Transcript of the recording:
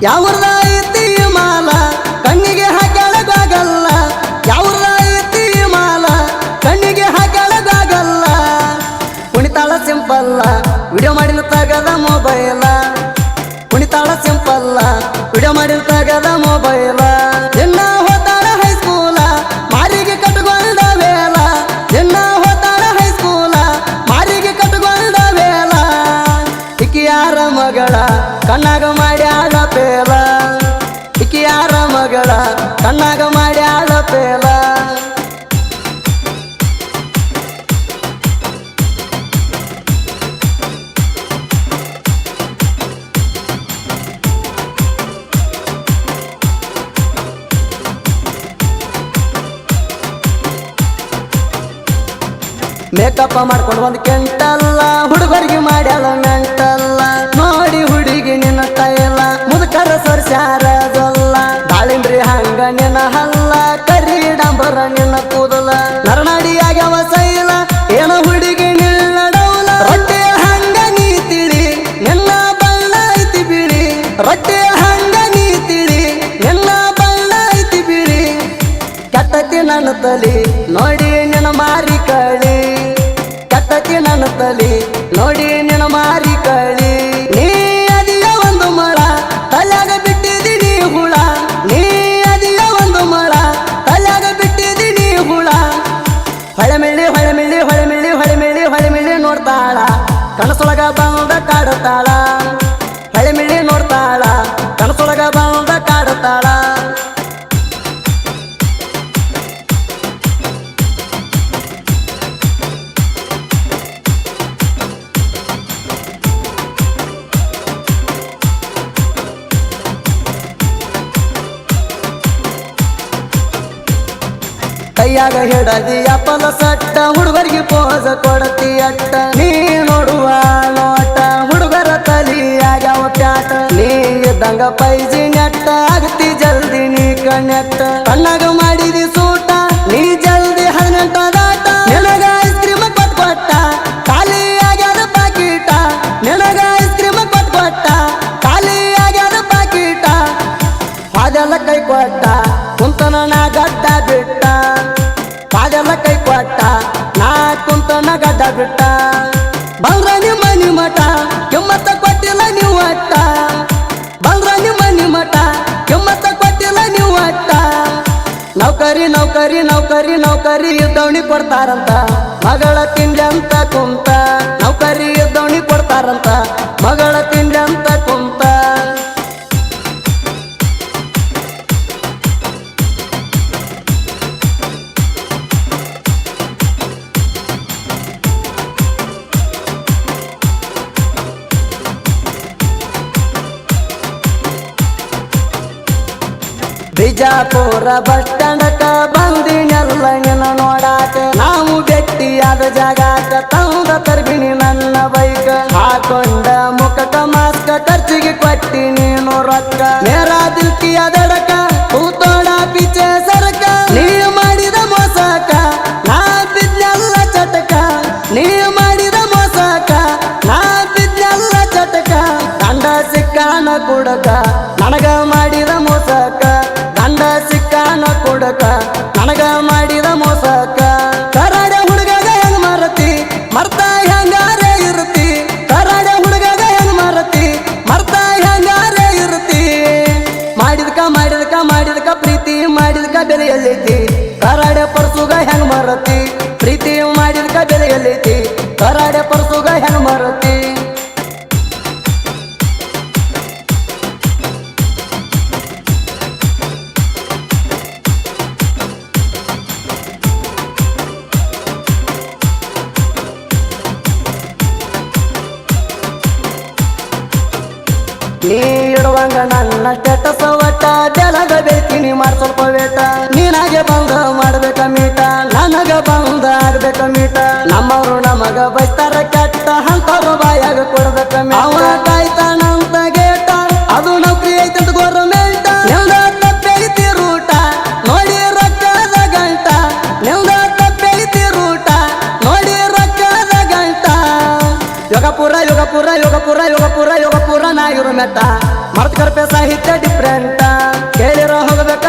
ಯಾವ್ರದ ಐತಿ ಮಾಲ ಕಣ್ಣಿಗೆ ಹಾಕಳಗಾಗಲ್ಲ ಯಾವ್ರದ ಐತಿ ಮಾಲ ಕಣ್ಣಿಗೆ ಹಾಕಳಗಾಗಲ್ಲ ಕುಣಿತಾಳ ಸಿಂಪಲ್ಲ ವಿಡಿಯೋ ಮಾಡಿನ ತಗದ ಮೊಬೈಲ ಕುಣಿತಾಳ ಸಿಂಪಲ್ಲ ವಿಡಿಯೋ ಮಾಡಿನ ತಗದ ಮೊಬೈಲ ಎನ್ನ ಹೋತಾಳ ಹೈಸ್ಕೂಲ ಮಾರಿಗೆ ಕಟ್ಕೊಂಡ ವೇಲ ಎನ್ನ ಹೋತಾಳ ಹೈಸ್ಕೂಲ ಮಾರಿಗೆ ಕಟ್ಕೊಂಡ ವೇಲ ಇಕಿಯಾರ ಮಗಳ ಕಣ್ಣಾಗ ಮಾಡ್ಯಾಳ ಪೇಲ ಇಕಿಯಾರ ಮಗಳ ಕಣ್ಣಾಗ ಮಾಡ್ಯಾಳ ಪೇಲ ಮೇಕಪ್ ಮಾಡ್ಕೊಂಡು ಒಂದು ಕೆಂಟಲ್ಲ ಹುಡುಗರಿಗೆ ಮಾಡ್ಯಾಳ ಮೆಂಟಲ್ಲ ನೋಡಿ ಹುಡುಗಿ ನಿನ್ನ ಕೈಲ ಮುದುಕರ ಸೊರ್ಸ್ಯಾರದಲ್ಲ ದಾಳಿಂಬ್ರಿ ಹಂಗ ನಿನ್ನ ಹಲ್ಲ ಕರಿ ಡಂಬರ ನಿನ್ನ ಕೂದಲ ನರನಾಡಿ ಆಗ್ಯಾವ ಸೈಲ ಏನ ಹುಡುಗಿ ನಿಲ್ಲಡೌಲ ರೊಟ್ಟೆ ಹಂಗ ನೀ ತಿಳಿ ನಿನ್ನ ಬಣ್ಣ ಐತಿ ಬಿಳಿ ರೊಟ್ಟೆ ಹಂಗ ನೀ ತಿಳಿ ನಿನ್ನ ಬಣ್ಣ ಐತಿ ಬಿಳಿ ಕೆಟ್ಟತಿ ನನ್ನ ತಲಿ ನೋಡಿ ನಿನ್ನ ಮಾರಿ ಕಳಿ ಕೆಟ್ಟತಿ ನನ್ನ ತಲಿ ನೋಡಿ ನಿನ್ನ ಮಾರಿ ಕಳಿ ನೀ ಅದಿಯ ಒಂದು ಮಳ ತಲೆಯಾಗ ಬಿಟ್ಟಿದ್ದೀನಿ ಹುಳ ನೀ ಅದಿಯ ಒಂದು ಮಳ ತಲೆಯಾಗ ಬಿಟ್ಟಿದ್ದೀನಿ ಹುಳ ಹೊಳೆಮಿಳಿ ಹೊಳೆಮಿಳಿ ಹೊಳೆಮಿಳಿ ಹೊಳೆಮಿಳಿ ಹೊಳೆಮಿಳಿ ನೋಡ್ತಾಳ ಕನಸೊಳಗ ಬಂದ ಕಾಡುತ್ತಾಳ ಹೊಳೆಮಿಳಿ ನೋಡ್ತಾಳ ಕನಸೊಳಗ ಬಂದ ಕಾಡುತ್ತಾಳ ಕೈಯಾಗ ಹಿಡದಿ ಅಪ್ಪಲ ಸಟ್ಟ ಹುಡುಗರಿಗೆ ಪೋಸ ಕೊಡತಿ ಅಟ್ಟ ನೀ ನೋಡುವ ನೋಟ ಹುಡುಗರ ತಲಿಯಾಗ್ಯಾವ ಪ್ಯಾಟ ನೀ ಇದ್ದಂಗ ಪೈಜಿ ನೆಟ್ಟ ಆಗತಿ ಜಲ್ದಿ ನೀ ಕಣ್ಣೆಟ್ಟ ಕಣ್ಣಾಗ ಮಾಡಿದಿ ಸೂಟ ನೀ ಜಲ್ದಿ 18 ದಾಟ ನಿನಗ ಐಸ್ ಕ್ರೀಮ್ ಕೊಟ್ಟ ಖಾಲಿ ಆಗ್ಯಾದ ಪಾಕೀಟ ನಿನಗ ಐಸ್ ಕ್ರೀಮ್ ಕೊಟ್ಟ ಖಾಲಿ ಆಗ್ಯಾದ ಪಾಕೀಟ ಅದೆಲ್ಲ ಕೈ ಕೊಟ್ಟ ಕುಂತನ ನಾ ಗಡ್ಡ ಬಿಟ್ಟ ಅದೆಲ್ಲ ಕೈ ಕೊಟ್ಟ ನಾ ಕುಂತನ ಗಡ್ಡ ಬಿಟ್ಟ ಬಂದ್ರ ನಿಮ್ಮ ನಿಮಟ ಕೆಮ್ಮತ್ತ ಕೊಟ್ಟಿಲ್ಲ ನೀವು ಅಟ್ಟ ಬಂದ್ರ ನಿಮ್ಮ ನಿಮಟ ಕೆಮ್ಮತ್ತ ಕೊಟ್ಟಿಲ್ಲ ನೀವು ಅಟ್ಟ ನೌಕರಿ ನೌಕರಿ ನೌಕರಿ ನೌಕರಿ ಇದ್ದವಣಿ ಕೊಡ್ತಾರಂತ ಮಗಳ ತಿಂಡಿ ಅಂತ ಕುಂತ ನೌಕರಿ ಇದ್ದವಣಿ ಕೊಡ್ತಾರಂತ ಮಗಳ ತಿಂಡಿ ಅಂತ ಕುಂತ ಬಿಜಾಪುರ ಬಸ್ ಸ್ಟ್ಯಾಂಡಕ ಬಂದಿನೆಲ್ಲ ನಿನ್ನ ನೋಡಾಕ ನಾವು ಭೇಟಿಯಾದ ಜಾಗಾಕ ತಂದ ತರ್ಬಿನಿ ನನ್ನ ಬೈಕ ಹಾಕೊಂಡ ಮುಖಕ ಮಾಸ್ಕ ಖರ್ಚಿಗೆ ಕೊಟ್ಟಿ ನೀನು ರೊಕ್ಕ ನೇರ ದಿಲ್ಕಿಯ ದಡಕ ಕೂತೋಡ ಪಿಚೆ ಸರಕ ನೀ ಮಾಡಿದ ಮೋಸಕ ನಾ ಬಿದ್ನೆಲ್ಲ ಚಟಕ ನೀ ಮಾಡಿದ ಮೋಸಕ ನಾ ಬಿದ್ನೆಲ್ಲ ಚಟಕ ಗಂಡ ಸಿಕ್ಕಾನ ಕುಡಕ ನನಗ ಮಾಡಿದ ಮೋಸಕ ಗಂಡ ಸಿಕ್ಕಾನ ಕುಡಕ ನನಗ ಮಾಡಿದ ಮೋಸಕ ಕರಾಡ ಹುಡುಗಗ ಹೆಂಗ್ ಮರತಿ ಮರ್ತ ಹೆಂಗಾರೆ ಇರುತ್ತಿ ಕರಾಡ ಹುಡುಗಗ ಹೆಂಗ್ ಮರತಿ ಮರ್ತ ಹೆಂಗಾರೆ ಇರುತ್ತಿ ಮಾಡಿದಕ ಮಾಡಿದಕ ಮಾಡಿದಕ ಪ್ರೀತಿ ಮಾಡಿದಕ ಬೆಲೆ ಎಲ್ಲೈತಿ ಕರಾಡ ಪರ್ಸುಗ ಹೆಂಗ್ ಮರತಿ ಪ್ರೀತಿ ಮಾಡಿದಕ ಬೆಲೆ ಎಲ್ಲೈತಿ ಕರಾಡ ಪರ್ಸುಗ ಹೆಂಗ್ ಮರತಿ ನೀ ಇಡುವಂಗ ನನ್ನ ಸ್ಟೇಟಸ್ ಒಟ್ಟ ಬೆಳಗ ಬೇಕಿನಿ ಮಾಡ್ ಸ್ವಲ್ಪ ವೇಟ ನೀನಾಗೆ ಬಂದ ಮಾಡ್ಬೇಕ ಮೀಟ ನನಗ ಬಂದ ಆಗ್ಬೇಕ ಮೀಟ ನಮ್ಮವ್ರು ನಮಗ ಬೈತಾರ ಕೆಟ್ಟ ಅಂತವ್ರು ಬಾಯಾಗ ಕೊಡ್ಬೇಕ ಅವ ಕಾಯ್ತಾನಂತ ಗೇಟ ಅದು ನೌಕರಿ ಐತಂತ ಗೋರ್ಮೆಂಟ ನಿಮ್ದ ತಪ್ಪೈತಿ ರೂಟ ನೋಡಿ ರೊಕ್ಕದ ಗಂಟ ನಿಮ್ದ ತಪ್ಪೈತಿ ರೂಟ ನೋಡಿ ರೊಕ್ಕದ ಗಂಟ ಯೋಗಪುರ ಯೋಗಪುರ ಯೋಗಪುರ ಯೋಗಪುರ ಯೋಗಪುರ ನಾಯಿರು ಮೆಟ್ಟ ಮರ್ತ್ ಕರ್ಪೆ ಸಾಹಿತ್ಯ ಡಿಫ್ರೆಂಟ ಕೇಳಿರೋ ಹೋಗಬೇಕು